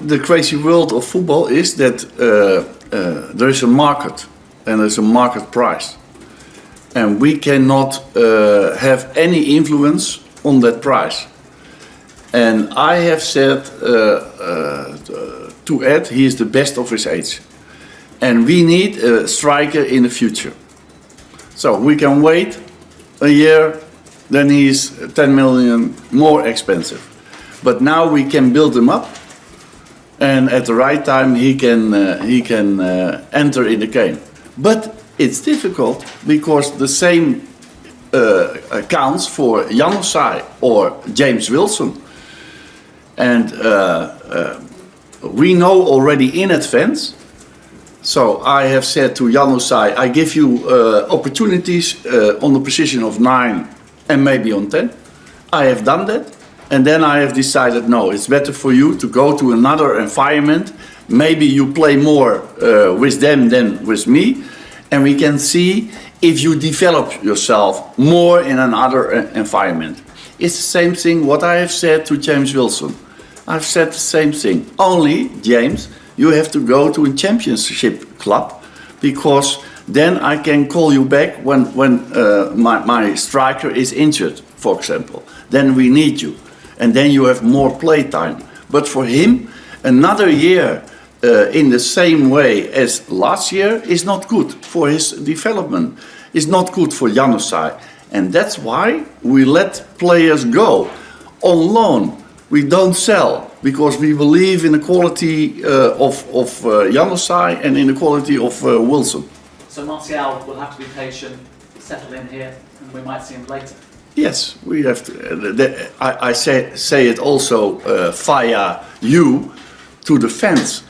the crazy world of football is that there is a market and there's a market price. And we cannot have any influence on that price. And I have said to Ed, he is the best of his age. And we need a striker in the future. So we can wait a year, then he's 10 million more expensive. But now we can build him up, and at the right time he can enter in the game. But it's difficult because the same counts for Januzaj or James Wilson. And we know already in advance. So I have said to Januzaj, I give you opportunities on the position of 9 and maybe on 10. I have done that. And then I have decided, no, it's better for you to go to another environment. Maybe you play more with them than with me. And we can see if you develop yourself more in another environment. It's the same thing what I have said to James Wilson. I've said the same thing. Only, James, you have to go to a championship club, because then I can call you back when my striker is injured, for example. Then we need you. And then you have more play time. But for him, another year in the same way as last year is not good for his development. It's not good for Januzaj. And that's why we let players go on loan. We don't sell, because we believe in the quality of Januzaj and in the quality of Wilson. So Martial will have to be patient, settle in here, and we might see him later. Yes, we have to. I say it also via you to the fans,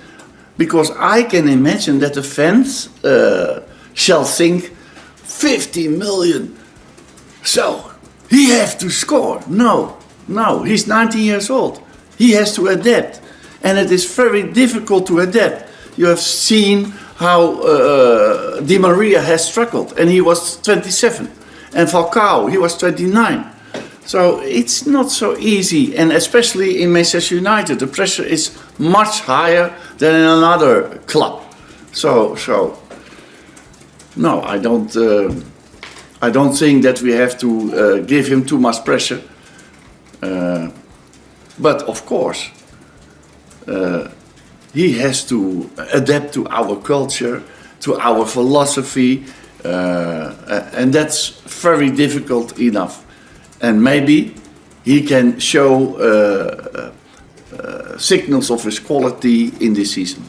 because I can imagine that the fans shall think 50 million. So he has to score. No, he's 19 years old. He has to adapt, and it is very difficult to adapt. You have seen how Di Maria has struggled, and he was 27. And Falcao, he was 29. So it's not so easy, and especially in Manchester United, the pressure is much higher than in another club. So no, I don't think that we have to give him too much pressure. But of course, he has to adapt to our culture, to our philosophy. And that's very difficult enough. And maybe he can show signals of his quality in this season.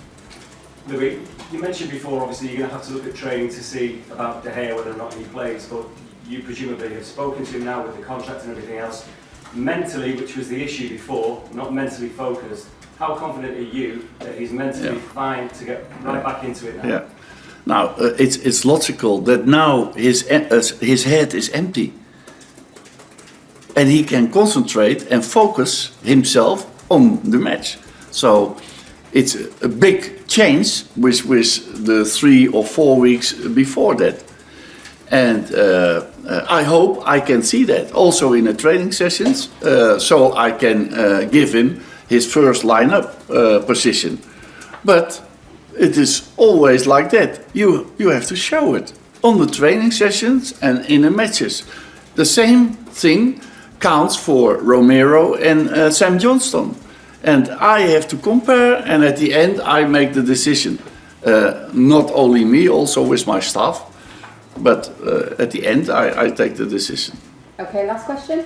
Louis, you mentioned before, obviously, you're going to have to look at training to see about De Gea, whether or not he plays, but you presumably have spoken to him now with the contract and everything else. Mentally, which was the issue before, not mentally focused, how confident are you that he's mentally fine to get right back into it now? Yeah. Now, it's logical that now his head is empty. And he can concentrate and focus himself on the match. So it's a big change with the 3 or 4 weeks before that. And I hope I can see that also in the training sessions, so I can give him his first lineup position. But it is always like that. You have to show it on the training sessions and in the matches. The same thing counts for Romero and Sam Johnston. And I have to compare, and at the end I make the decision. Not only me, also with my staff. But at the end I take the decision. Okay, last question.